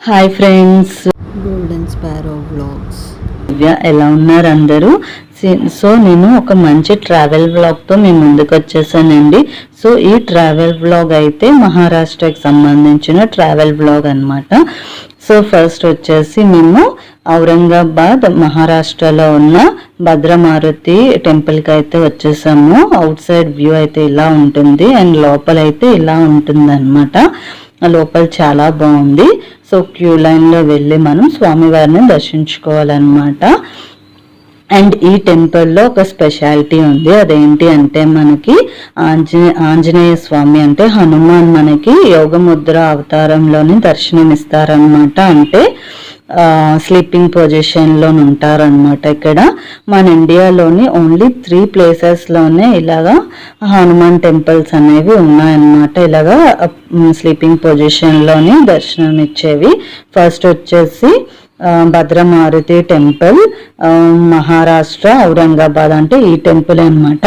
Hi friends, golden sparrow vlogs. ఎలా ఉన్నారు అందరూ? సో నేను ఒక మంచి ట్రావెల్ వ్లాగ్తో మీ ముందుకు వచ్చేసానండి. సో ఈ ట్రావెల్ వ్లాగ్ అయితే మహారాష్ట్రకి సంబంధించిన ట్రావెల్ వ్లాగ్ అనమాట. సో ఫస్ట్ వచ్చేసి మేము ఔరంగాబాద్ మహారాష్ట్రలో ఉన్న భద్రమారుతి టెంపుల్కి అయితే వచ్చేసాము. అవుట్ సైడ్ వ్యూ అయితే ఇలా ఉంటుంది అండ్ లోపల అయితే ఇలా ఉంటుంది అనమాట. లోపల చాలా బాగుంది. సో క్యూ లైన్లో వెళ్ళి మనం స్వామివారిని దర్శించుకోవాలన్నమాట. అండ్ ఈ టెంపుల్లో ఒక స్పెషాలిటీ ఉంది. అదేంటి అంటే మనకి ఆంజనేయ స్వామి అంటే హనుమాన్ మనకి యోగముద్ర అవతారంలోని దర్శనం ఇస్తారనమాట. అంటే స్లీపింగ్ పొజిషన్లో ఉంటారనమాట. ఇక్కడ మన ఇండియాలోని ఓన్లీ 3 ప్లేసెస్లోనే ఇలాగా హనుమాన్ టెంపుల్స్ అనేవి ఉన్నాయన్నమాట. ఇలాగా స్లీపింగ్ పొజిషన్లోని దర్శనం ఇచ్చేవి. ఫస్ట్ వచ్చేసి భద్రమారుతి టెంపుల్, మహారాష్ట్ర ఔరంగాబాద్ అంటే ఈ టెంపుల్ అనమాట.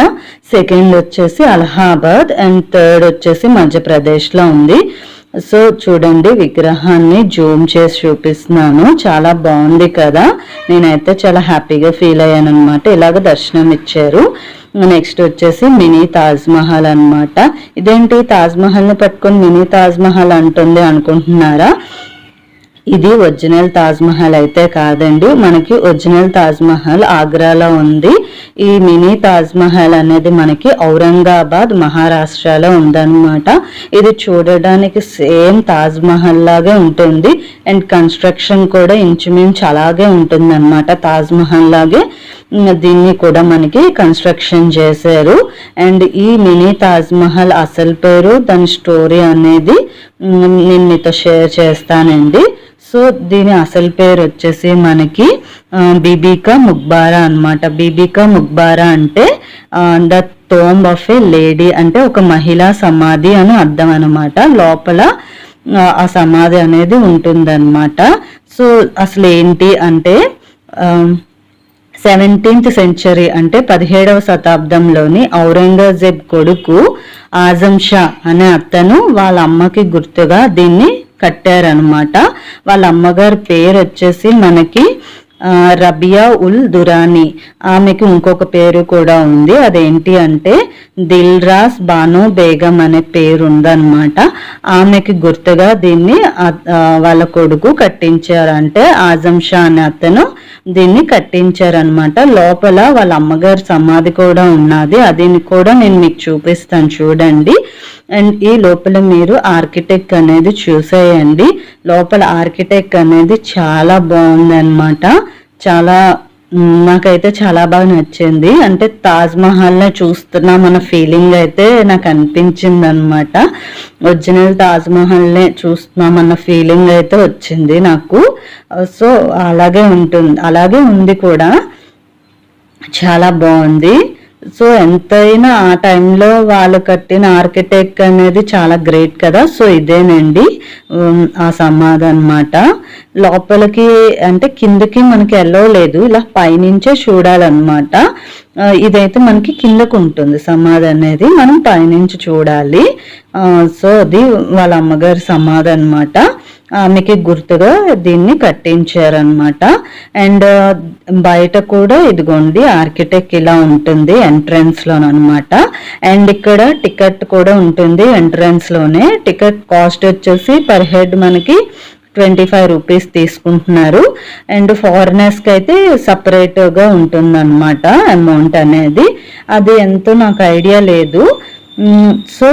సెకండ్ వచ్చేసి అలహాబాద్ అండ్ థర్డ్ వచ్చేసి మధ్యప్రదేశ్లో ఉంది. సో చూడండి, విగ్రహాన్ని జూమ్ చేసి చూపిస్తున్నాను. చాలా బాగుంది కదా. నేనైతే చాలా హ్యాపీగా ఫీల్ అయ్యాను అనమాట. ఇలాగ దర్శనం ఇచ్చారు. నెక్స్ట్ వచ్చేసి మినీ తాజ్ మహల్ అనమాట. ఇదేంటి తాజ్ మహల్ని పట్టుకొని మినీ తాజ్ మహల్ అంటుంది అనుకుంటున్నారా? ఇది ఒరిజినల్ తాజ్ మహల్ అయితే కాదండి. మనకి ఒరిజినల్ తాజ్ మహల్ ఆగ్రాలో ఉంది. ఈ మినీ తాజ్ మహల్ అనేది మనకి ఔరంగాబాద్ మహారాష్ట్రలో ఉందన్నమాట. ఇది చూడడానికి సేమ్ తాజ్ మహల్ లాగే ఉంటుంది అండ్ కన్స్ట్రక్షన్ కూడా ఇంచుమించు అలాగే ఉంటుంది అనమాట. తాజ్ మహల్ లాగే దీన్ని కూడా మనకి కన్స్ట్రక్షన్ చేశారు. అండ్ ఈ మినీ తాజ్ మహల్ అసలు పేరు, దాని స్టోరీ అనేది నేను మీతో షేర్ చేస్తానండి. సో దీని అసలు పేరు వచ్చేసి మనకి బీబీకా ముక్బారా అనమాట. బీబీకా ముక్బారా అంటే the tomb of A lady అంటే ఒక మహిళా సమాధి అని అర్థం అనమాట. లోపల ఆ సమాధి అనేది ఉంటుందన్నమాట. సో అసలు ఏంటి అంటే 17th సెంచరీ అంటే 17వ శతాబ్దంలోని ఔరంగజేబ్ కొడుకు ఆజం షా అనే అతను వాళ్ళ అమ్మకి గుర్తుగా దీన్ని కట్టారనమాట. వాళ్ళ అమ్మగారి పేరు వచ్చేసి మనకి రబియా ఉల్ దురానీ. ఆమెకి ఇంకొక పేరు కూడా ఉంది. అదేంటి అంటే దిల్ రాస్ బాను బేగం అనే పేరు ఉందన్నమాట. ఆమెకి గుర్తుగా దీన్ని వాళ్ళ కొడుకు కట్టించారు. అంటే ఆజం షా అనే అతను దీన్ని కట్టించారనమాట. లోపల వాళ్ళ అమ్మగారి సమాధి కూడా ఉన్నది. అది కూడా నేను మీకు చూపిస్తాను చూడండి. అండ్ ఈ లోపల మీరు ఆర్కిటెక్ట్ అనేది చూసేయండి. లోపల ఆర్కిటెక్ట్ అనేది చాలా బాగుంది అనమాట. చాలా నాకైతే చాలా బాగా నచ్చింది. అంటే తాజ్ మహల్ని చూస్తున్నా మన ఫీలింగ్ అయితే నాకు అనిపించింది అనమాట. ఒరిజినల్ తాజ్ మహల్నే చూస్తున్నామన్న ఫీలింగ్ అయితే వచ్చింది నాకు. సో అలాగే ఉంటుంది, అలాగే ఉంది కూడా. చాలా బాగుంది. సో ఎంతైనా ఆ టైంలో వాళ్ళు కట్టిన ఆర్కిటెక్ట్ అనేది చాలా గ్రేట్ కదా. సో ఇదేనండి ఆ సమాధి అనమాట. లోపలికి అంటే కిందకి మనకి వెళ్ళలేదు, ఇలా పైనుంచే చూడాలన్నమాట. ఇదైతే మనకి కిందకు ఉంటుంది సమాధి అనేది, మనం పైనుంచి చూడాలి. సో అది వాళ్ళ అమ్మగారి సమాధి అనమాట. ఆమెకి గుర్తుగా దీన్ని కట్టించారనమాట. అండ్ బయట కూడా ఇదిగోండి ఆర్కిటెక్ట్ ఇలా ఉంటుంది ఎంట్రన్స్ లోనమాట. అండ్ ఇక్కడ టికెట్ కూడా ఉంటుంది ఎంట్రన్స్ లోనే. టికెట్ కాస్ట్ వచ్చేసి పర్ హెడ్ మనకి 25 రూపీస్ తీసుకుంటున్నారు. అండ్ ఫారినర్స్కి అయితే సపరేట్గా ఉంటుందన్నమాట అమౌంట్ అనేది. అది ఎంతో నాకు ఐడియా లేదు. సో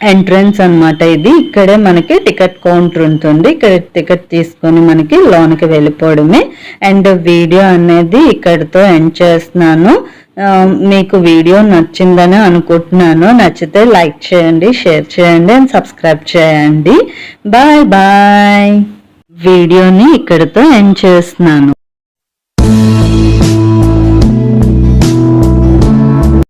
ఎంట్రన్స్ అనమాట ఇది. ఇక్కడే మనకి టికెట్ కౌంటర్ ఉంటుంది. ఇక్కడ టికెట్ తీసుకొని మనకి లోనికి వెళ్ళిపోవడమే. అండ్ వీడియో అనేది ఇక్కడితో ఎండ్ చేస్తున్నాను. మీకు వీడియో నచ్చిందని అనుకుంటున్నాను. నచ్చితే లైక్ చేయండి, షేర్ చేయండి అండ్ సబ్స్క్రైబ్ చేయండి. Bye bye. వీడియోని ఇక్కడితో ఎండ్ చేస్తున్నాను.